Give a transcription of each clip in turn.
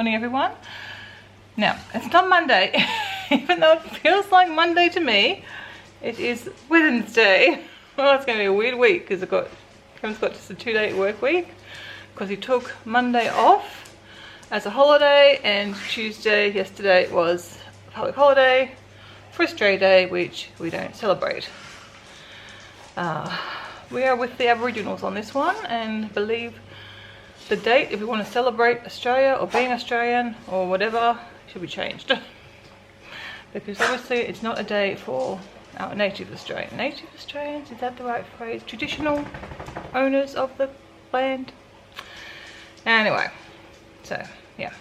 morning, everyone. Now, it's not Monday, even though it feels like Monday to me. It is Wednesday. Well, it's going to be a weird week because Kevin's got just a 2-day work week because he took Monday off as a holiday, and Tuesday, yesterday, was a public holiday for Australia Day, which we don't celebrate. We are with the Aboriginals on this one, and believe the date, if we want to celebrate Australia or being Australian or whatever, should be changed. Because obviously it's not a day for our native Australians, is that the right phrase? Traditional owners of the land. Anyway, so yeah.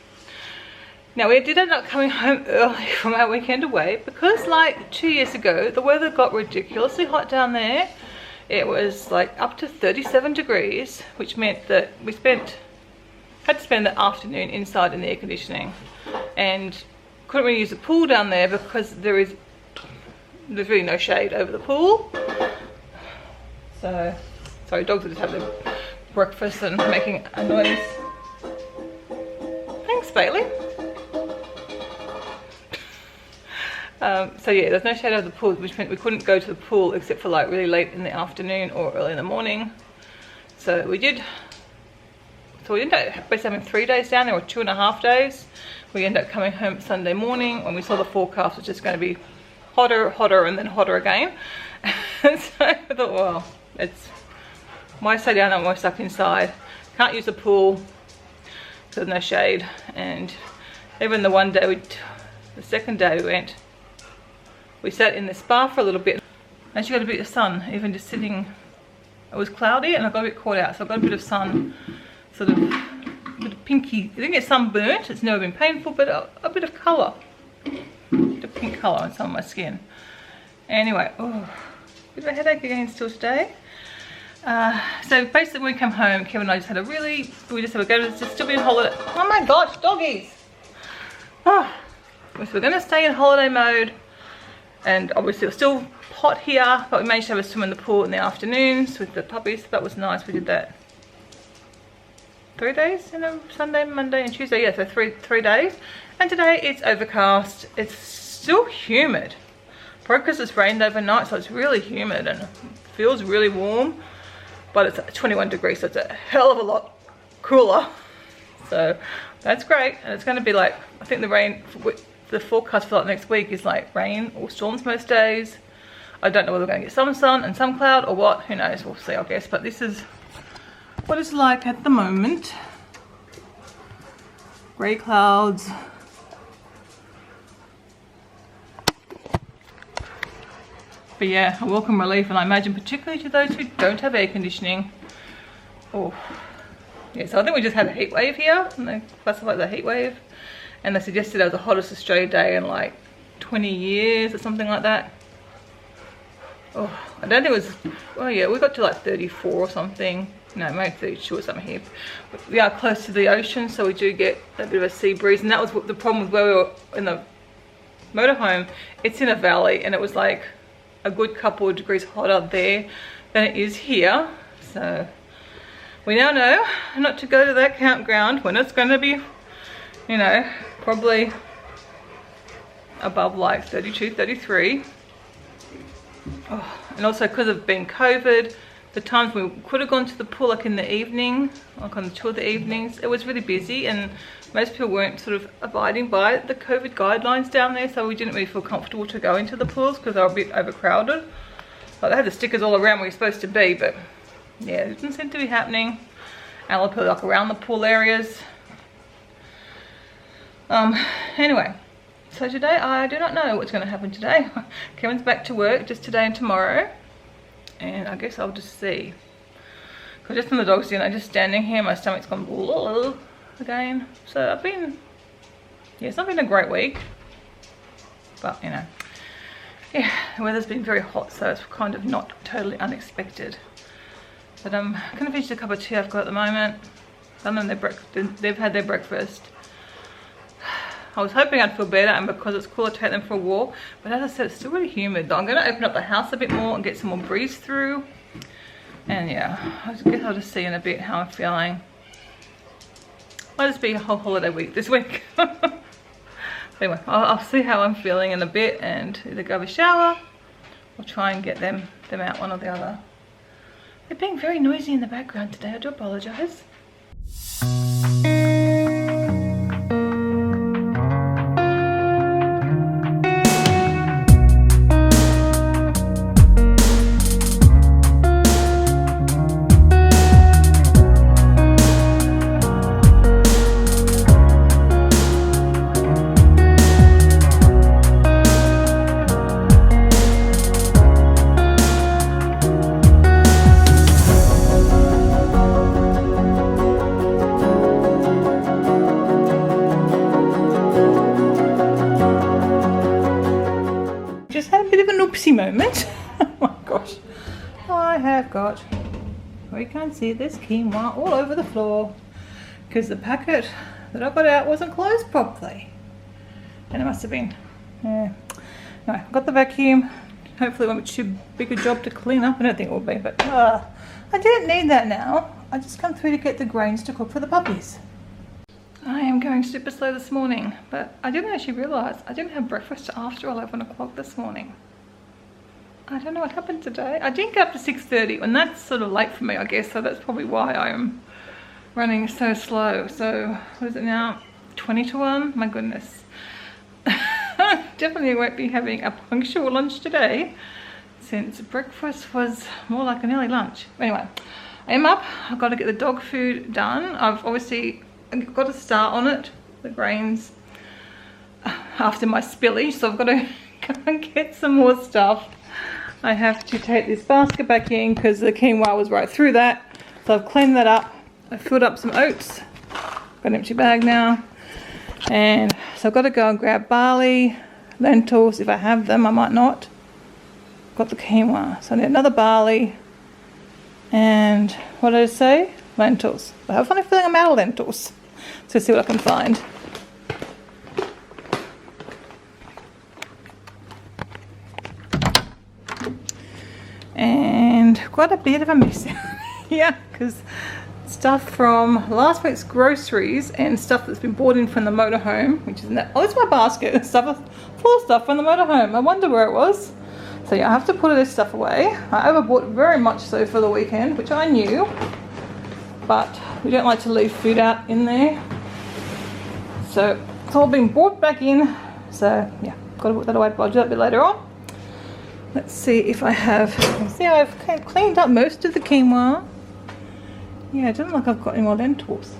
Now we did end up coming home early from our weekend away because like 2 years ago the weather got ridiculously hot down there. It was like up to 37 degrees, which meant that we had to spend the afternoon inside in the air conditioning, and couldn't really use the pool down there because there's really no shade over the pool. So, sorry, dogs are just having their breakfast and making a noise. Thanks, Bailey. So yeah, there's no shade over the pool, which meant we couldn't go to the pool except for like really late in the afternoon or early in the morning. So we ended up basically having 3 days down there, or 2.5 days. We ended up coming home Sunday morning when we saw the forecast was just going to be hotter, and then hotter again. So I thought, well, why stay down and why stuck inside? Can't use the pool because there's no shade. And even the second day we sat in the spa for a little bit. And she got a bit of sun, even just sitting. It was cloudy and I got a bit caught out, so I got a bit of sun, sort of a bit of pinky. I didn't get sunburnt, it's never been painful, but a bit of colour. A bit of pink colour on some of my skin. Anyway, oh, bit of a headache again still today. So basically when we come home, Kevin and I just had we just said we're going to still be on holiday. Oh my gosh, doggies! Oh, so we're going to stay in holiday mode. And obviously it was still hot here, but we managed to have a swim in the pool in the afternoons with the puppies. So that was nice. We did that 3 days, Sunday, Monday and Tuesday. Yeah, so three days. And today it's overcast. It's still humid. Probably because it's rained overnight, so it's really humid and feels really warm. But it's 21 degrees, so it's a hell of a lot cooler. So that's great. And it's going to be like, I think the forecast for like next week is like rain or storms most days. I don't know whether we're going to get some sun and some cloud or what. Who knows? We'll see, I guess. But this is what it's like at the moment. Grey clouds. But yeah, a welcome relief, and I imagine particularly to those who don't have air conditioning. Oh, yeah. So I think we just had a heat wave here, and they classify it as a heat wave. And they suggested it was the hottest Australia Day in like 20 years or something like that. Oh, I don't think it was, well yeah, we got to like 34 or something. No, maybe 32 or something here. But we are close to the ocean, so we do get a bit of a sea breeze. And that was the problem with where we were in the motorhome. It's in a valley, and it was like a good couple of degrees hotter there than it is here. So we now know not to go to that campground when it's going to be, you know, probably above like 32, 33. Oh, and also because of being COVID, the times we could have gone to the pool like in the evening, like on the 2 of the evenings, it was really busy and most people weren't sort of abiding by the COVID guidelines down there, so we didn't really feel comfortable to go into the pools because they were a bit overcrowded. Like they had the stickers all around where you're supposed to be, but yeah, it didn't seem to be happening. And like around the pool areas. Anyway, so today I do not know what's going to happen today. Kevin's back to work just today and tomorrow, and I guess I'll just see. Because just when the dog's in, I'm just standing here, my stomach's gone again. So it's not been a great week, but you know, yeah, the weather's been very hot, so it's kind of not totally unexpected. But I'm going to finish a cup of tea I've got at the moment. They've had their breakfast. I was hoping I'd feel better, and because it's cooler, take them for a walk. But as I said, it's still really humid. I'm going to open up the house a bit more and get some more breeze through. And yeah, I guess I'll just see in a bit how I'm feeling. Might just be a whole holiday week this week. Anyway, I'll see how I'm feeling in a bit and either go have a shower or try and get them out, one or the other. They're being very noisy in the background today. I do apologise. Moment. Oh my gosh, I have got, we can't see, this quinoa all over the floor because the packet that I got out wasn't closed properly, and it must have been, yeah. No, I've got the vacuum. Hopefully it won't be too big a job to clean up. I don't think it will be, but I didn't need that now. I just come through to get the grains to cook for the puppies. I am going super slow this morning, but I didn't actually realise I didn't have breakfast after 11 o'clock this morning. I don't know what happened today. I didn't get up to 6:30, and that's sort of late for me, I guess, so that's probably why I am running so slow. So, what is it now? 20 to 1? My goodness. Definitely won't be having a punctual lunch today, since breakfast was more like an early lunch. Anyway, I am up. I've got to get the dog food done. I've obviously got to start on it, the grains, after my spillage, so I've got to go and get some more stuff. I have to take this basket back in because the quinoa was right through that. So I've cleaned that up. I filled up some oats. Got an empty bag now. And so I've got to go and grab barley, lentils if I have them. I might not. Got the quinoa. So I need another barley. And what did I say? Lentils. I have a funny feeling I'm out of lentils. So let's see what I can find. And quite a bit of a mess here because stuff from last week's groceries and stuff that's been bought in from the motorhome, which is in that, oh, it's my basket, stuff full of stuff from the motorhome. I wonder where it was. So yeah, I have to put this stuff away. I overbought very much so for the weekend, which I knew, but we don't like to leave food out in there. So it's all been brought back in. So yeah, got to put that away, but I'll do that a bit later on. Let's see if I have, see, I've cleaned up most of the quinoa. Yeah, it doesn't look like I've got any more lentils.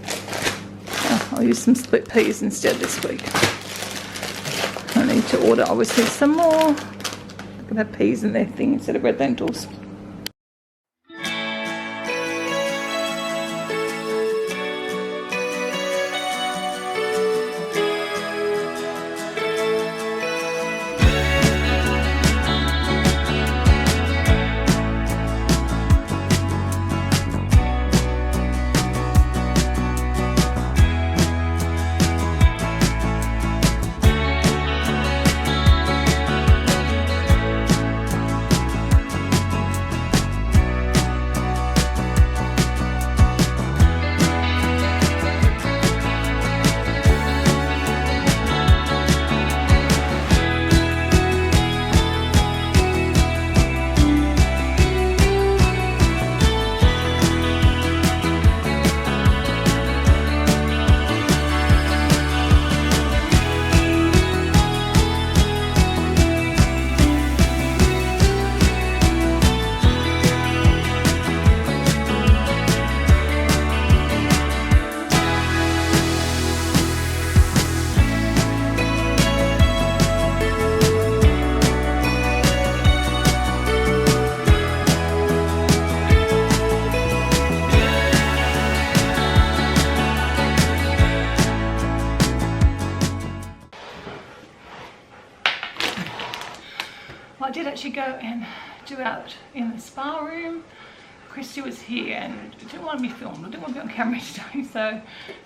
Oh, I'll use some split peas instead this week. I need to order obviously some more. I can have peas in their thing instead of red lentils. I did actually go and do out in the spa room. Christy was here and didn't want to be filmed. I didn't want to be on camera today, so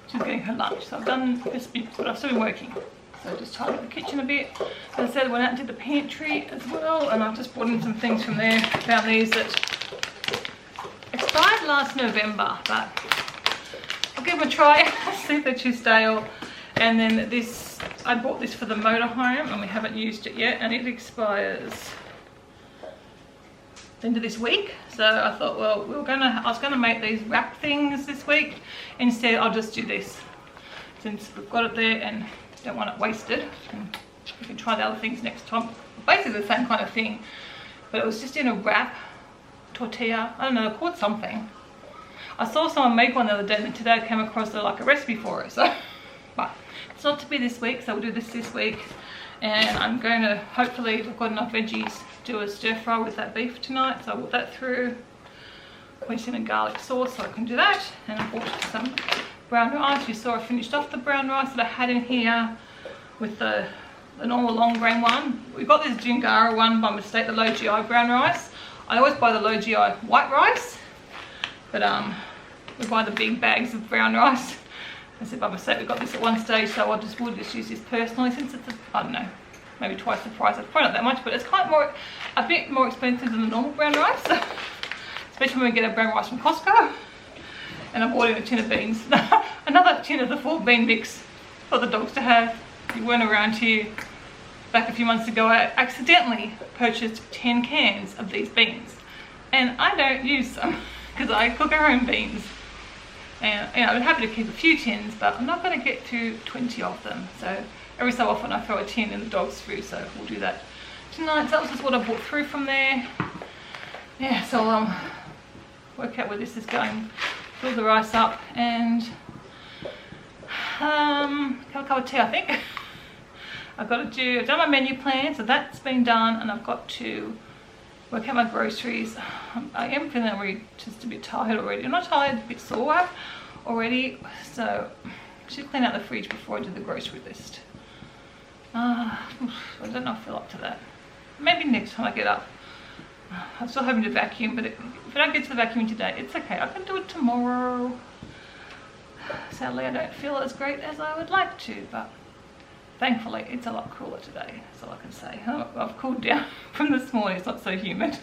she was getting her lunch. So I've done this bit, but I've still been working. So just tidied up the kitchen a bit. As I said, I went out and did the pantry as well, and I've just brought in some things from there. Found these that expired last November, but I'll give them a try, see if they're too stale. And then this, I bought this for the motorhome and we haven't used it yet, and it expires into this week. So I thought, well, I was gonna make these wrap things this week. Instead, I'll just do this since we've got it there and don't want it wasted. And we can try the other things next time. Basically the same kind of thing, but it was just in a wrap tortilla. I don't know, called something. I saw someone make one the other day, and today I came across like a recipe for it. So, but it's not to be this week, so we'll do this week. And I'm going to, hopefully, if I've got enough veggies, do a stir fry with that beef tonight. So I'll put that through. Hoisin and garlic sauce, so I can do that. And I bought some brown rice. You saw I finished off the brown rice that I had in here with the normal long grain one. We got this Jingara one by mistake, the low GI brown rice. I always buy the low GI white rice, but we buy the big bags of brown rice. I said by mistake we got this at one stage, so we'll just use this personally, since it's I don't know, maybe twice the price. It's probably not that much, but it's a bit more expensive than the normal brown rice, especially when we get our brown rice from Costco. And I bought in a tin of beans, another tin of the full bean mix for the dogs to have. If you weren't around here back a few months ago, I accidentally purchased 10 cans of these beans, and I don't use them because I cook our own beans. And you know, I'm happy to keep a few tins, but I'm not going to get to 20 of them. So every so often I throw a tin in the dog's food, so we'll do that tonight. So that was just what I bought through from there. Yeah, so work out where this is going. Fill the rice up and have a cup of tea, I think. I've done my menu plan, so that's been done, and I've got to work out my groceries. I am feeling really just a bit tired already. I'm not tired, a bit sore already, so I should clean out the fridge before I do the grocery list. I don't know if I feel up to that. Maybe next time I get up. I'm still hoping to vacuum, but if I don't get to the vacuum today, it's okay. I can do it tomorrow. Sadly, I don't feel as great as I would like to, but thankfully it's a lot cooler today. That's all I can say. I've cooled down from this morning. It's not so humid.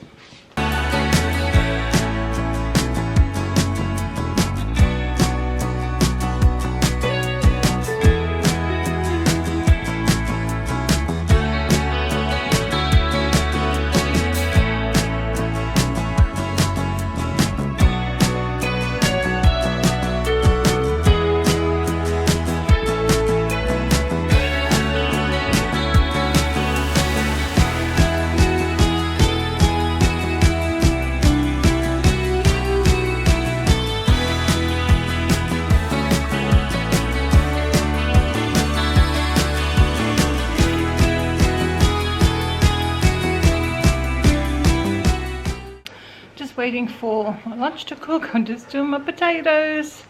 Waiting for my lunch to cook. I'm just doing my potatoes.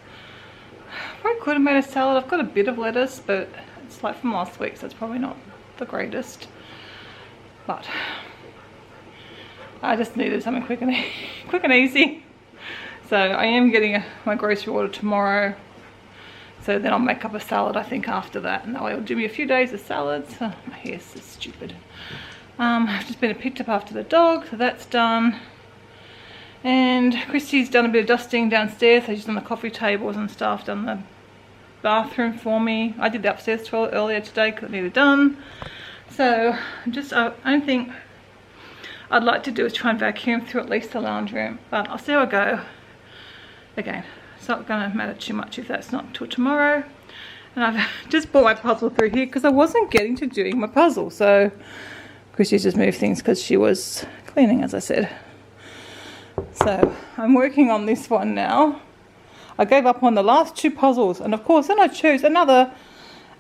Probably could have made a salad. I've got a bit of lettuce, but it's like from last week, so it's probably not the greatest. But I just needed something quick and easy. So I am getting my grocery order tomorrow. So then I'll make up a salad, I think, after that, and that way it'll do me a few days of salads. Oh, my hair's so stupid. I've just been picked up after the dog, so that's done. And Christy's done a bit of dusting downstairs, so she's done the coffee tables and stuff, done the bathroom for me. I did the upstairs toilet earlier today because I needed it done. So only thing I'd like to do is try and vacuum through at least the lounge room, but I'll see how I go. Again, it's not going to matter too much if that's not until tomorrow. And I've just brought my puzzle through here because I wasn't getting to doing my puzzle. So Christy's just moved things because she was cleaning, as I said. So I'm working on this one now. I gave up on the last two puzzles, and of course then I chose another,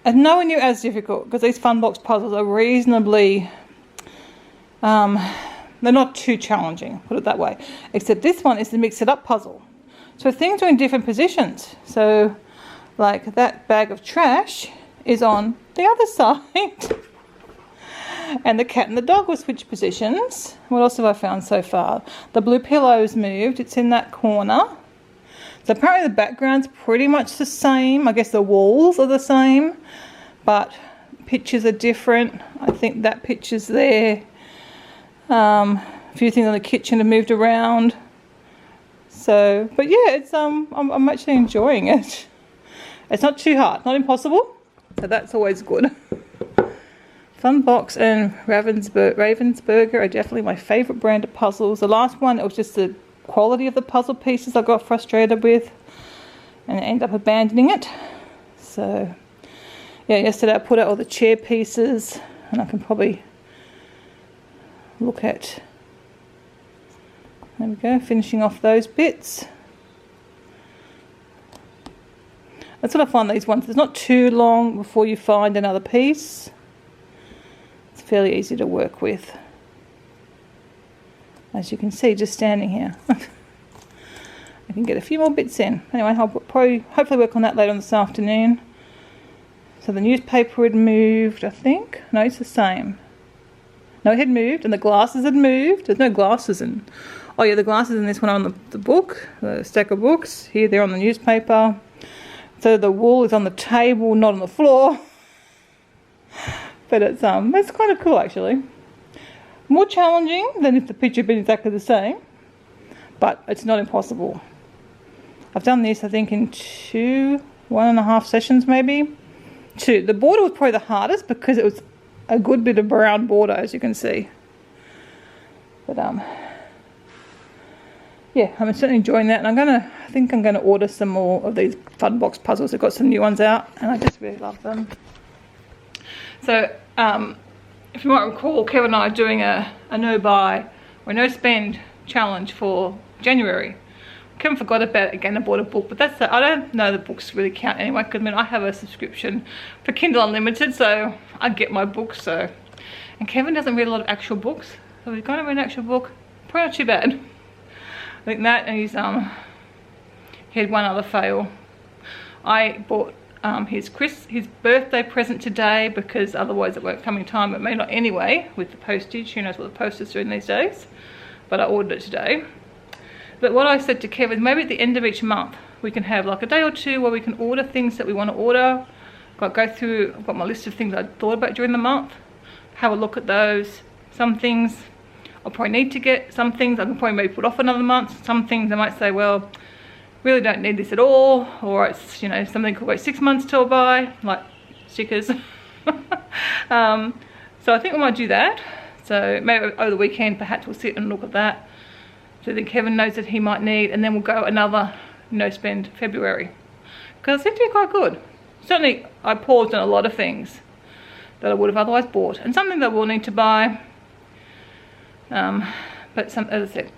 and nowhere near as difficult, because these fun box puzzles are reasonably, they're not too challenging, put it that way, except this one is the mix it up puzzle. So things are in different positions. So like that bag of trash is on the other side. And the cat and the dog will switch positions. What else have I found so far? The blue pillow's moved. It's in that corner. So apparently the background's pretty much the same. I guess the walls are the same, but pictures are different. I think that picture's there. A few things on the kitchen have moved around. So, but yeah, it's I'm actually enjoying it. It's not too hard, not impossible, so that's always good. Funbox and Ravensburger are definitely my favourite brand of puzzles. The last one, it was just the quality of the puzzle pieces I got frustrated with and I ended up abandoning it. So yeah, yesterday I put out all the chair pieces and I can probably look at, there we go, finishing off those bits. That's what I find these ones, it's not too long before you find another piece. It's fairly easy to work with. As you can see, just standing here. I can get a few more bits in. Anyway, I'll probably, hopefully work on that later on this afternoon. So the newspaper had moved, I think. No, it's the same. No, it had moved, and the glasses had moved. There's no glasses in. Oh yeah, the glasses in this one are on the book, the stack of books. Here they're on the newspaper. So the wool is on the table, not on the floor. But it's kind of cool actually. More challenging than if the picture had been exactly the same, but it's not impossible. I've done this I think in 1.5 sessions maybe. 2. The border was probably the hardest because it was a good bit of brown border, as you can see. But yeah, I'm certainly enjoying that, and I think I'm gonna order some more of these Funbox puzzles. I've got some new ones out and I just really love them. So if you might recall, Kevin and I are doing a no buy or no spend challenge for January. Kevin forgot about it again. I bought a book, but that's I don't know the books really count anyway, because I mean I have a subscription for Kindle Unlimited, so I get my books. So, and Kevin doesn't read a lot of actual books, so he's going to read an actual book. Probably not too bad. I think that, and he had one other fail. I bought his birthday present today because otherwise it won't come in time. It may not anyway with the postage. Who knows what the post is doing these days? But I ordered it today. But what I said to Kevin, maybe at the end of each month we can have like a day or two where we can order things that we want to order. I've got my list of things I thought about during the month. Have a look at those. Some things I'll probably need to get. Some things I can probably maybe put off another month. Some things I might say, well, really don't need this at all, or it's, you know, something could wait 6 months till I buy, like stickers. So I think we might do that. So maybe over the weekend perhaps we'll sit and look at that. So then Kevin knows that he might need, and then we'll go another no spend February, because it seems to be quite good. Certainly I paused on a lot of things that I would have otherwise bought, and something that we'll need to buy. But as I said,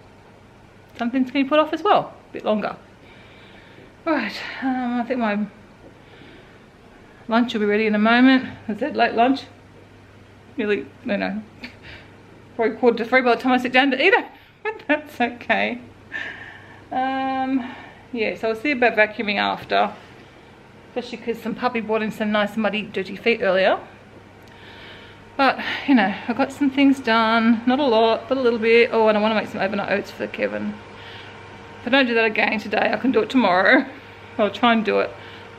some things can be put off as well, a bit longer. Alright, I think my lunch will be ready in a moment. I said late lunch. Really, no, probably 2:45 by the time I sit down to eat it. But that's okay. Yeah, so I'll see about vacuuming after. Especially because some puppy brought in some nice muddy, dirty feet earlier. But, you know, I got some things done. Not a lot, but a little bit. Oh, and I want to make some overnight oats for Kevin. If I don't do that again today, I can do it tomorrow. I'll try and do it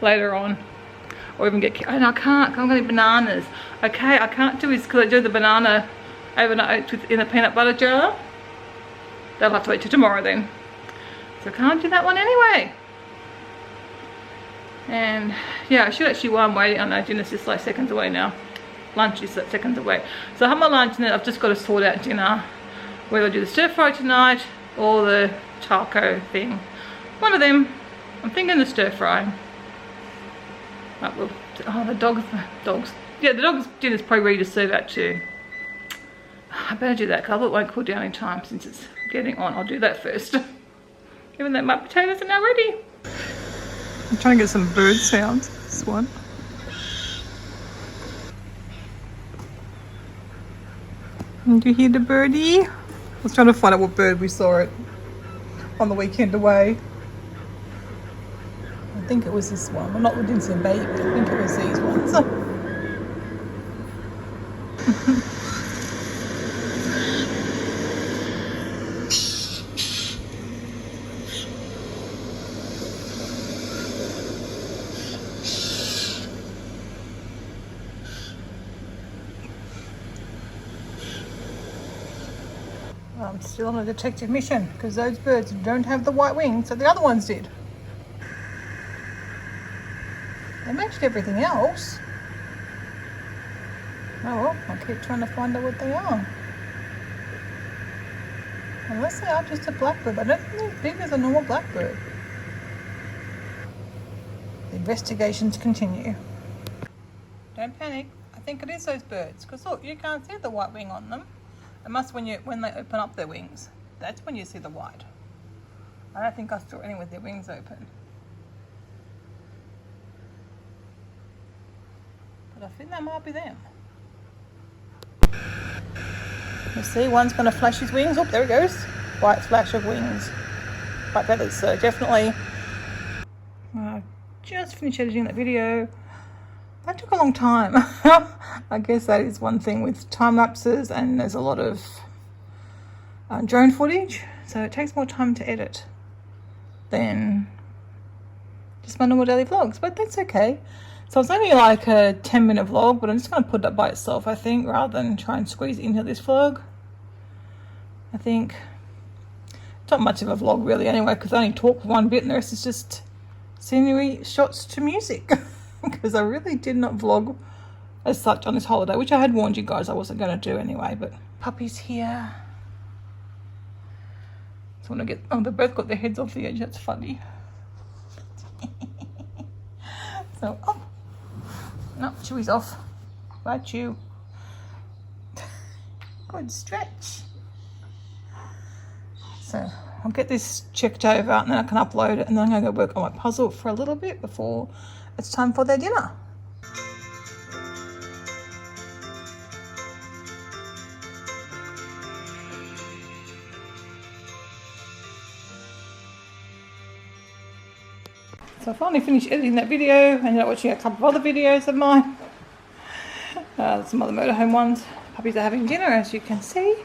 later on. Or even get, oh no, I can't, I'm going to bananas. Okay, I can't do this because I do the banana overnight oats in a peanut butter jar. They'll have to wait till tomorrow then. So I can't do that one anyway. And yeah, I should actually, while I'm waiting, I know dinner's just like seconds away now. Lunch is like seconds away. So I have my lunch and then I've just got to sort out dinner. Whether I do the stir fry tonight or the taco thing. One of them. I'm thinking the stir fry. Right, well, oh, the dogs. Yeah, the dog's dinner's probably ready to serve out too. I better do that because it won't cool down in time since it's getting on. I'll do that first. Even though my potatoes are now ready. I'm trying to get some bird sounds. This one. And do you hear the birdie? I was trying to find out what bird we saw it on the weekend away. I think it was this one. Well, not, we didn't see a baby. I think it was these ones. I'm still on a detective mission because those birds don't have the white wings, so the other ones did. They matched everything else. Oh well, I'll keep trying to find out what they are. Unless they are just a blackbird, but I don't think they're as big as a normal blackbird. The investigations continue. Don't panic. I think it is those birds, because look, you can't see the white wing on them. It must when they open up their wings. That's when you see the white. I don't think I saw any with their wings open. But I think that might be them. You see, one's going to flash his wings. Oh, there he goes. White flash of wings. White feathers, so definitely. I just finished editing that video. That took a long time. I guess that is one thing with time lapses, and there's a lot of drone footage, so it takes more time to edit than just my normal daily vlogs, but that's okay. So it's only like a 10-minute vlog, but I'm just going to put that by itself, I think, rather than try and squeeze it into this vlog. I think it's not much of a vlog really anyway, because I only talk one bit and the rest is just scenery shots to music. Because I really did not vlog as such on this holiday, which I had warned you guys I wasn't going to do anyway. But puppy's here. So when I get, oh, they both got their heads off the edge. That's funny. So, oh, no, Chewy's off. Bye, Chew. Good stretch. So I'll get this checked over and then I can upload it, and then I'm going to go work on my puzzle for a little bit before it's time for their dinner. So I finally finished editing that video. I ended up watching a couple of other videos of mine. Some other motorhome ones. Puppies are having dinner, as you can see.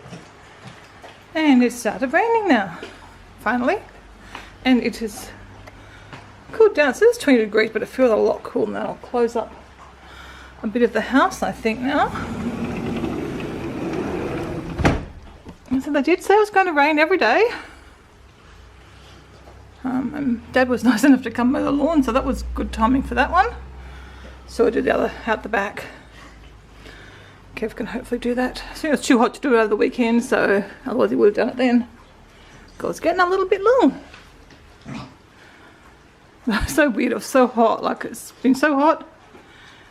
And it started raining now, finally. And it is cooled down. So it's 20 degrees, but it feels a lot cooler now. I'll close up a bit of the house, I think, now. And so they did say it was going to rain every day. And Dad was nice enough to come mow the lawn, so that was good timing for that one. So I did the other out the back. Kev can hopefully do that. I think it was too hot to do it over the weekend, so otherwise he would have done it then. God, it's getting a little bit long. So weird, it was so hot, like it's been so hot,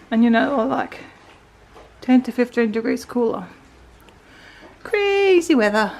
and you know, like 10 to 15 degrees cooler. Crazy weather.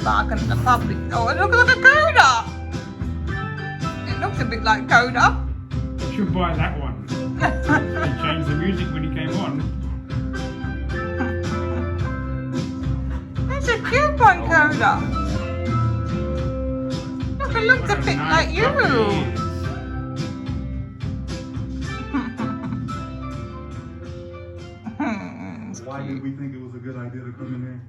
barking at the puppy. Oh, it looks like a Coda. It looks a bit like Coda. You should buy that one. They changed the music when he came on. That's a cute one, Coda. Look, it looks a bit like you. Why did we think it was a good idea to come in here?